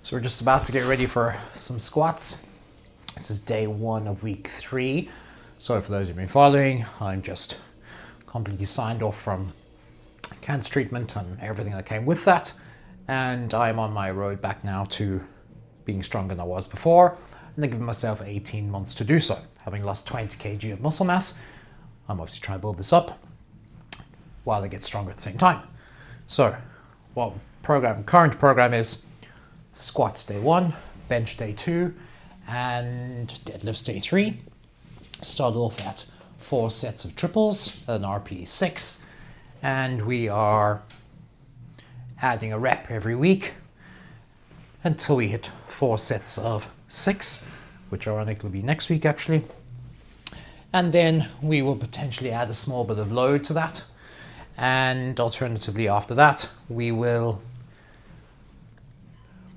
So we're just about to get ready for some squats. This is day 1 of week 3. So for those who've been following, I'm just completely signed off from cancer treatment and everything that came with that. And I'm on my road back now to being stronger than I was before. And I've given myself 18 months to do so. Having lost 20 kg of muscle mass, I'm obviously trying to build this up while I get stronger at the same time. So what current program is squats day 1, bench day 2, and deadlifts day 3. Start off at 4 sets of triples at an RPE 6, and we are adding a rep every week until we hit 4 sets of 6, which ironically will be next week actually. And then we will potentially add a small bit of load to that, and alternatively after that we will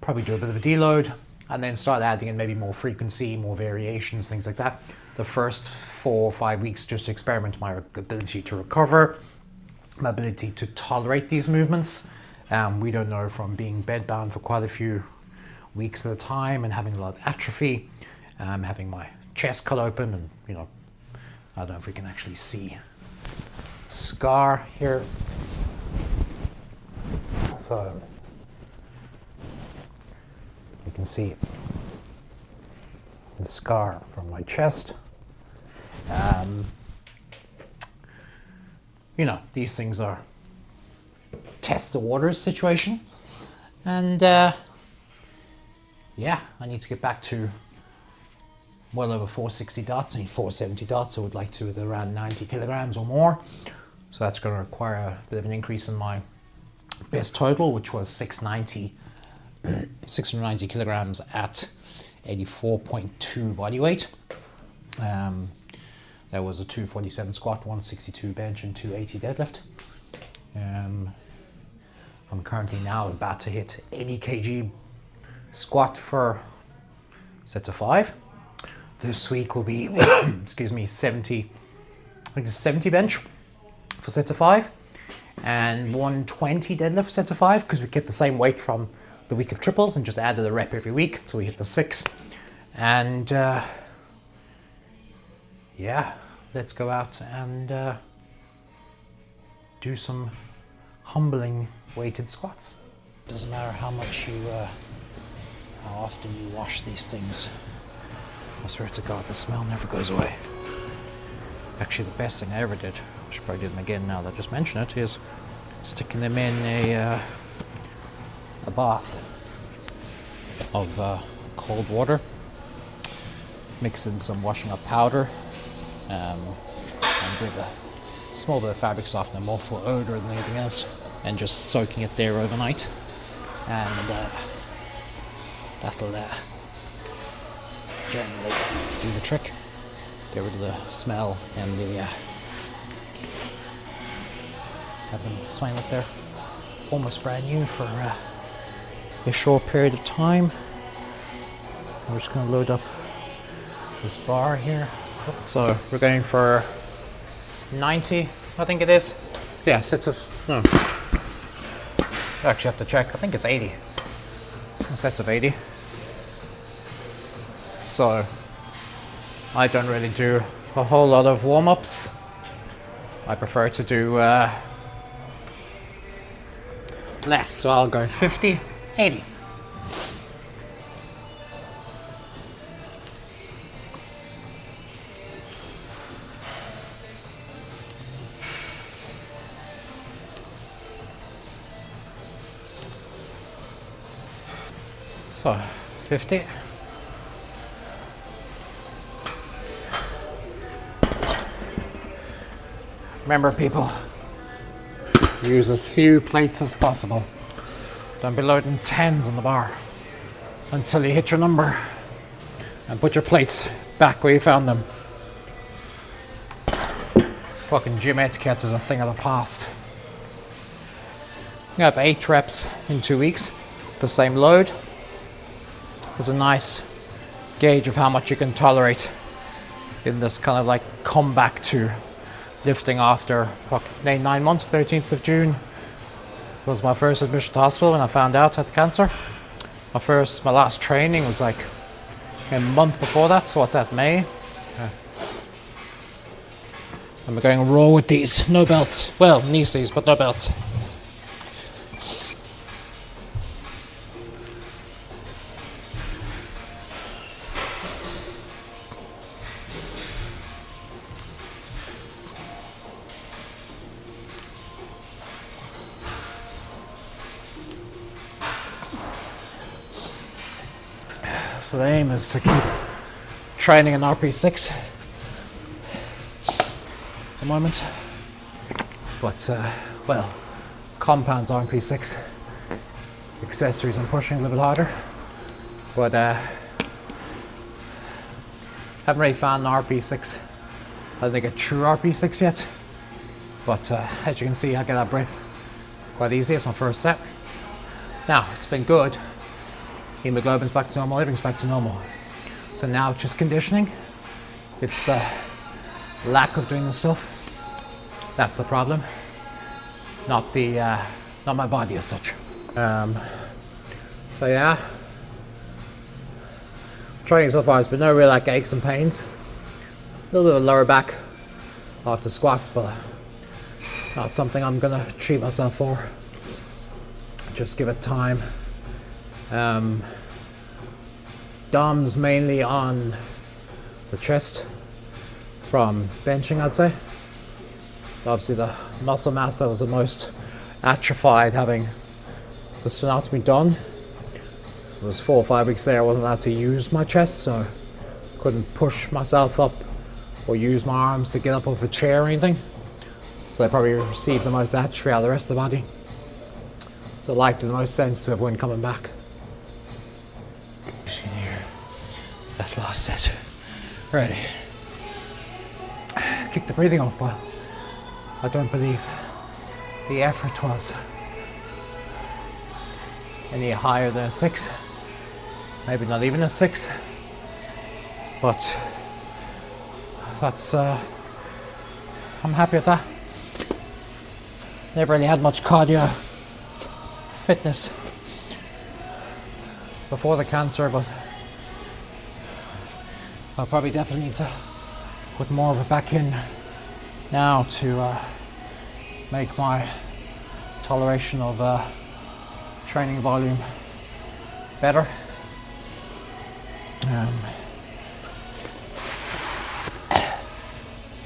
probably do a bit of a deload and then start adding in maybe more frequency, more variations, things like that. The first 4 or 5 weeks just to experiment my ability to recover, my ability to tolerate these movements. We don't know, from being bedbound for quite a few weeks at a time and having a lot of atrophy, having my chest cut open, and I don't know if we can actually see scar here. So you can see the scar from my chest. These things are test the waters situation, and I need to get back to well over 460 dots. I need 470 dots. I would like to with around 90 kilograms or more. So that's going to require a bit of an increase in my best total, which was 690 kilograms at 84.2 body weight. There was a 247 squat, 162 bench, and 280 deadlift. I'm currently now about to hit 80 kg squat for sets of 5. This week will be, 70 bench for sets of 5, and 120 deadlift for sets of 5, because we kept the same weight from the week of triples and just added a rep every week, so we hit the 6. And let's go out and do some humbling weighted squats. Doesn't matter how often you wash these things, I swear to God, the smell never goes away. Actually, the best thing I ever did, I should probably do them again now that I just mentioned it, is sticking them in a bath of cold water, mix in some washing up powder, and with a small bit of fabric softener, more for odor than anything else, and just soaking it there overnight, and that'll generally do the trick. Get rid of the smell and have them smelling like they're almost brand new for a short period of time. We're just going to load up this bar here. So we're going for 90, I think it is. Yeah, sets of, no. I actually have to check. I think it's 80. Sets of 80. So I don't really do a whole lot of warm-ups. I prefer to do less, so I'll go 50, 80. So 50. Remember, people, use as few plates as possible. Don't be loading 10s on the bar until you hit your number, and put your plates back where you found them. Fucking gym etiquette is a thing of the past. You have 8 reps in 2 weeks, the same load. It's a nice gauge of how much you can tolerate in this kind of like comeback to lifting after 9 months. 13th of June was my first admission to hospital when I found out I had cancer. My last training was like a month before that, so what's that, May? And we're going raw with these, no belts. Well, knee sleeves, but no belts. So the aim is to keep training in RP6 at the moment, but well, compounds RP6, accessories I'm pushing a little bit harder, but haven't really found an RP6, I don't think a true RP6 yet, but as you can see I get that breath quite easy. It's my first set. Now it's been good. Hemoglobin's back to normal, everything's back to normal. So now it's just conditioning. It's the lack of doing the stuff. That's the problem. Not my body as such. So yeah. Training so far has been no real like aches and pains. A little bit of lower back after squats, but not something I'm gonna treat myself for. Just give it time. DOMs mainly on the chest from benching, I'd say. Obviously the muscle mass that was the most atrophied having the sternotomy done. It was 4 or 5 weeks there I wasn't allowed to use my chest, so couldn't push myself up or use my arms to get up off a chair or anything. So I probably received the most atrophy out of the rest of the body. So likely the most sensitive when coming back. That last set. Ready. Kick the breathing off, but I don't believe the effort was any higher than a 6. Maybe not even a 6. But that's I'm happy with that. Never really had much cardio fitness before the cancer, but I'll probably definitely need to put more of it back in now to make my toleration of training volume better.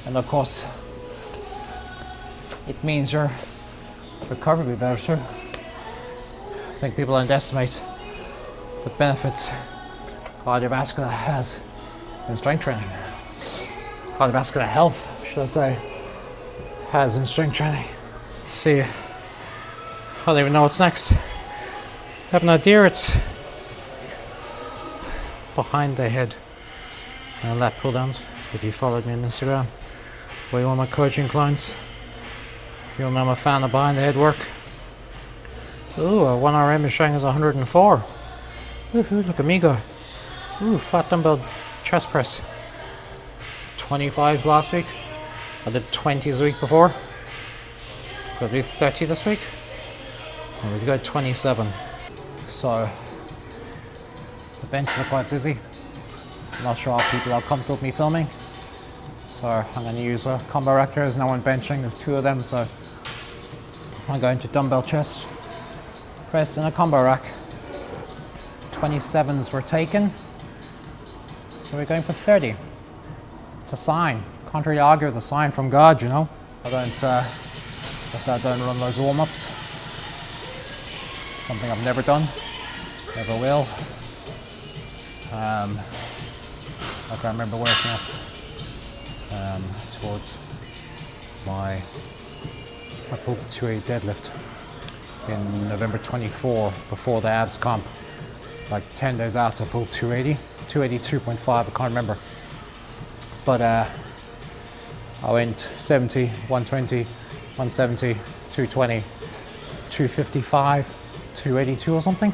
And of course it means your recovery will be better too. I think people underestimate the benefits cardiovascular has in strength training. Cardiovascular health, should I say, has in strength training. Let's see. I don't even know what's next. I have an idea. It's behind the head and lat pull downs. If you followed me on Instagram, or you're one of my coaching clients, you'll know I'm a fan of behind the head work. Ooh, a 1RM is showing as 104. Woohoo, look at me go. Ooh, flat dumbbell chest press. 25 last week. I did 20s the week before. Gonna do 30 this week. And we've got 27. So the benches are quite busy. I'm not sure how people are comfortable with me filming. So I'm going to use a combo rack here. There's no one benching, there's 2 of them. So I'm going to dumbbell chest press in a combo rack. 27s were taken. So we're going for 30. It's a sign. Can't really argue with a sign from God, you know. I don't run loads of warm-ups. It's something I've never done, never will. I can remember working up towards I pulled the 280 deadlift in November 24 before the abs comp. Like 10 days after I pulled 280, 282.5, I can't remember. But I went 70, 120, 170, 220, 255, 282 or something.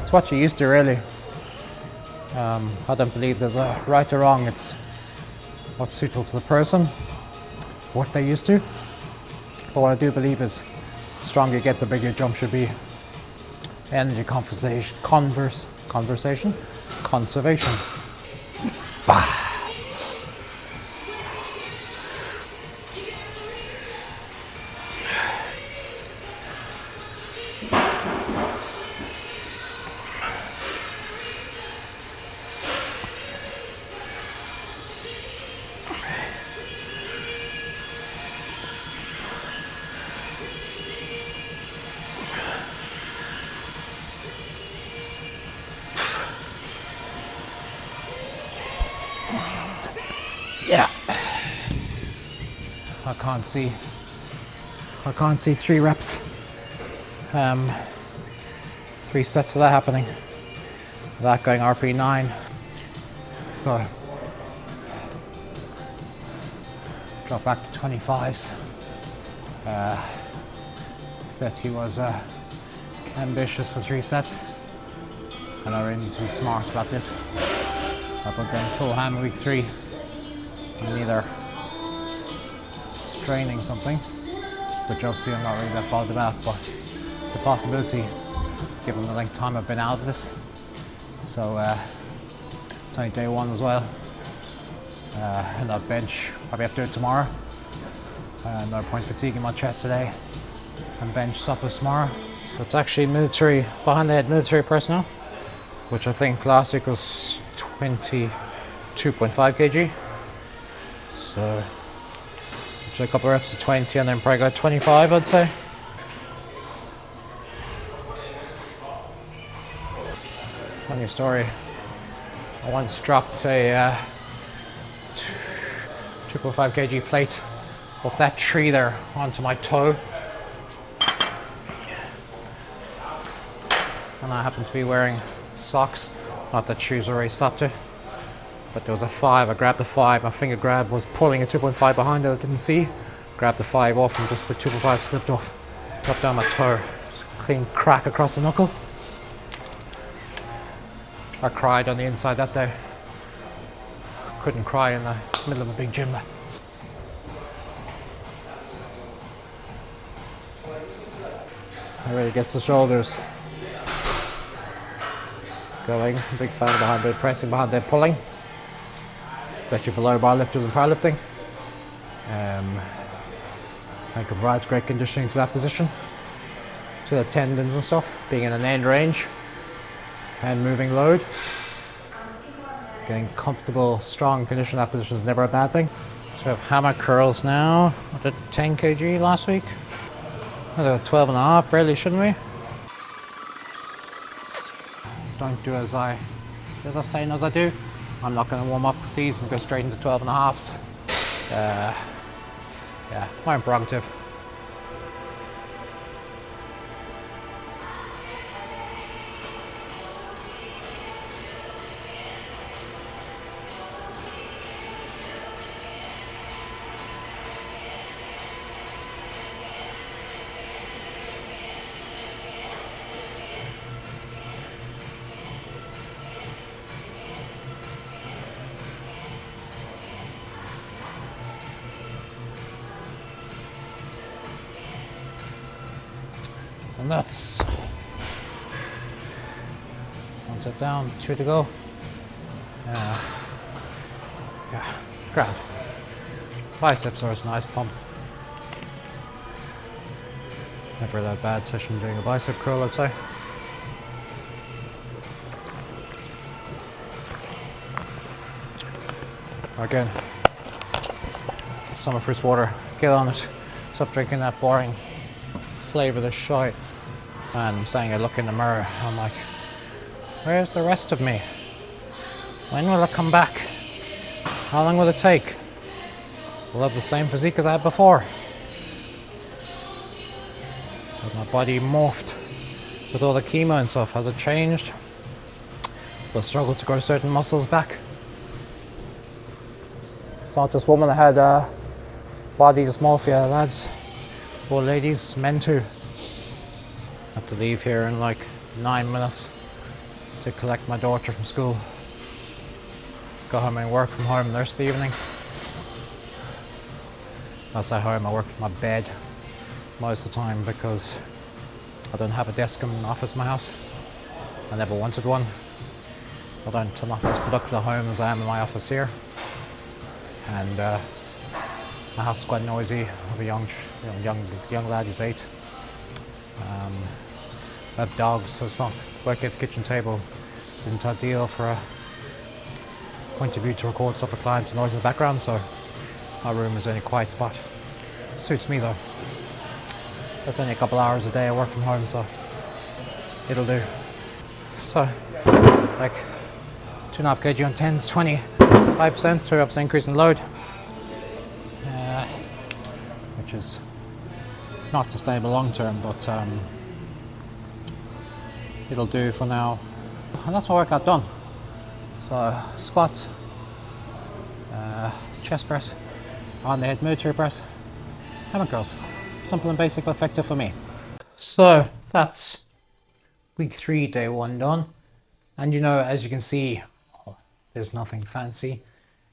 It's what you used to, really. I don't believe there's a right or wrong. It's what's suitable to the person, what they're used to. But what I do believe is the stronger you get, the bigger your jump should be. Energy conservation. Yeah. I can't see 3 reps. 3 sets of that happening. That going RP9. So drop back to 25s. 30 was ambitious for 3 sets. And I really need to be smart about this. I've been going full hammer week 3. I'm either straining something, which obviously I'm not really that bothered about, but it's a possibility given the length of time I've been out of this. So it's only day 1 as well. And that bench, probably have to do it tomorrow. No point fatiguing my chest today. And bench suffers tomorrow. It's actually military, behind the head military personnel, which I think last week was 22.5 kg. So a couple of reps of 20 and then probably got 25, I'd say. Funny story. I once dropped a 2.5 kg plate off that tree there onto my toe. And I happened to be wearing socks. Not that shoes already stopped it. But there was a 5, I grabbed the 5, my finger grab was pulling a 2.5 behind it, I didn't see. Grabbed the 5 off and just the 2.5 slipped off. Dropped down my toe, just a clean crack across the knuckle. I cried on the inside that day. Couldn't cry in the middle of a big gym. It really gets the shoulders going. I'm a big fan behind the pressing, behind the pulling. Especially for lower bar lifters and powerlifting. I think it provides great conditioning to that position, to the tendons and stuff, being in an end range and moving load. Getting comfortable, strong condition in that position is never a bad thing. So we have hammer curls now. I did 10 kg last week. I did 12.5 really, shouldn't we? Don't do as I say and as I do. I'm not going to warm up with these and go straight into 12.5s. Yeah, my prerogative. And that's 1 set down, 2 to go. Yeah, grand. Biceps are a nice pump. Never that bad session doing a bicep curl, I'd say. Again, summer fruits water, get on it. Stop drinking that boring flavourless shite. And I'm saying, I look in the mirror, I'm like, where's the rest of me? When will it come back? How long will it take? Will I have the same physique as I had before? Has my body morphed with all the chemo and stuff? Has it changed? Will I struggle to grow certain muscles back? It's not just women that had body dysmorphia, lads or ladies, men too. I have to leave here in like 9 minutes to collect my daughter from school. Go home and work from home the rest of the evening. I say home, I work from my bed most of the time because I don't have a desk in an office in my house. I never wanted one. I'm not as productive at home as I am in my office here. And my house is quite noisy. I have a young lad, he's 8. I have dogs, so it's not working at the kitchen table isn't ideal for a point of view to record stuff for clients and noise in the background, so my room is only a quiet spot. Suits me though. That's only a couple hours a day I work from home, so it'll do. So, like 2.5 kg on 10s, 25%, 2% increase in load, which is not sustainable long term, but it'll do for now. And that's my workout done. So squats, chest press, on the head military press, hammer curls. Simple and basic but effective for me. So that's week 3, day 1 done. And you know, as you can see, there's nothing fancy.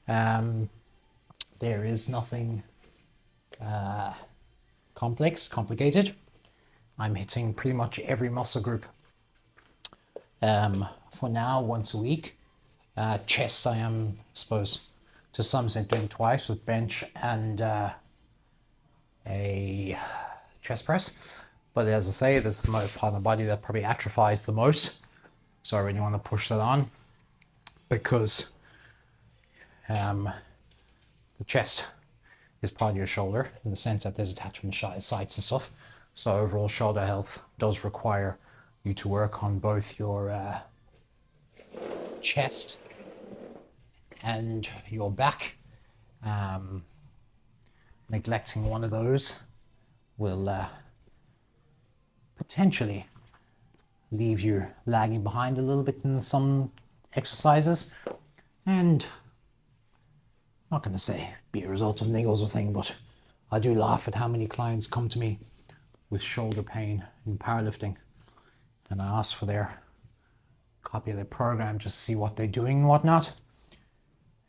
There is nothing complicated. I'm hitting pretty much every muscle group for now, once a week. Chest I am supposed to some extent doing twice with bench and a chest press. But as I say, there's the part of my body that probably atrophies the most. So I really want to push that on because the chest is part of your shoulder in the sense that there's attachment sites and stuff. So overall shoulder health does require you to work on both your chest and your back. Neglecting one of those will potentially leave you lagging behind a little bit in some exercises, and I'm not going to say be a result of niggles or thing, but I do laugh at how many clients come to me with shoulder pain in powerlifting, and I ask for their copy of their program just to see what they're doing and whatnot,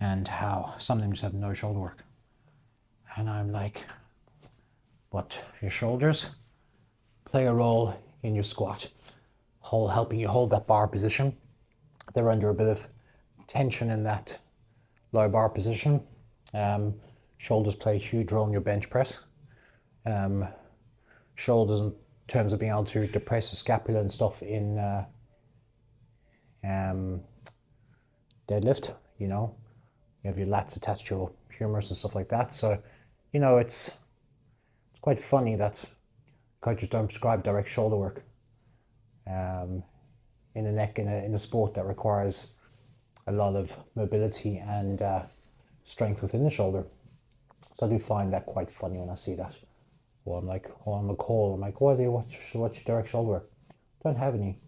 and how some of them just have no shoulder work. And I'm like, but your shoulders play a role in your squat, helping you hold that bar position. They're under a bit of tension in that low bar position. Shoulders play a huge role in your bench press. Shoulders in terms of being able to depress your scapula and stuff in deadlift, you know. You have your lats attached to your humerus and stuff like that. So, you know, it's quite funny that coaches don't prescribe direct shoulder work in a neck in a sport that requires a lot of mobility and strength within the shoulder. So I do find that quite funny when I see that. Or I'm like, or on the call, I'm like, what's your direct shoulder work? Don't have any.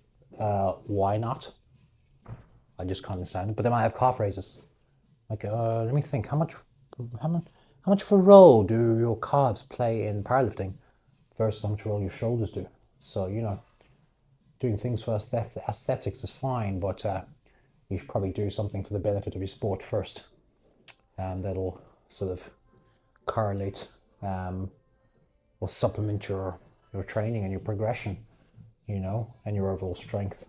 Why not? I just can't understand it. But then I have calf raises. Like, let me think. How much of a role do your calves play in powerlifting versus how much role your shoulders do? So, you know, doing things for aesthetics is fine, but you should probably do something for the benefit of your sport first, and that'll sort of correlate or supplement your training and your progression, you know, and your overall strength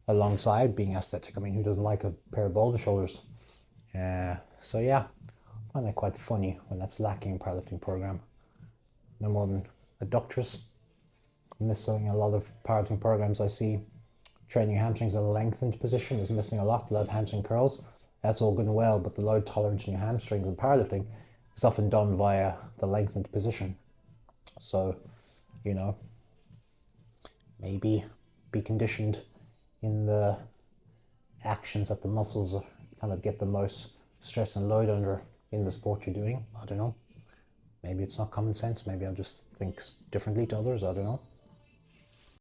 alongside being aesthetic. I mean, who doesn't like a pair of boulder shoulders? So yeah, I find that quite funny when that's lacking in powerlifting program. No more than adductors. Missing a lot of powerlifting programs I see. Training hamstrings in a lengthened position is missing a lot of hamstring curls. That's all good and well, but the load tolerance in your hamstrings in powerlifting is often done via the lengthened position. So, you know, maybe be conditioned in the actions that the muscles kind of get the most stress and load under in the sport you're doing. I don't know. Maybe it's not common sense. Maybe I just think differently to others. I don't know.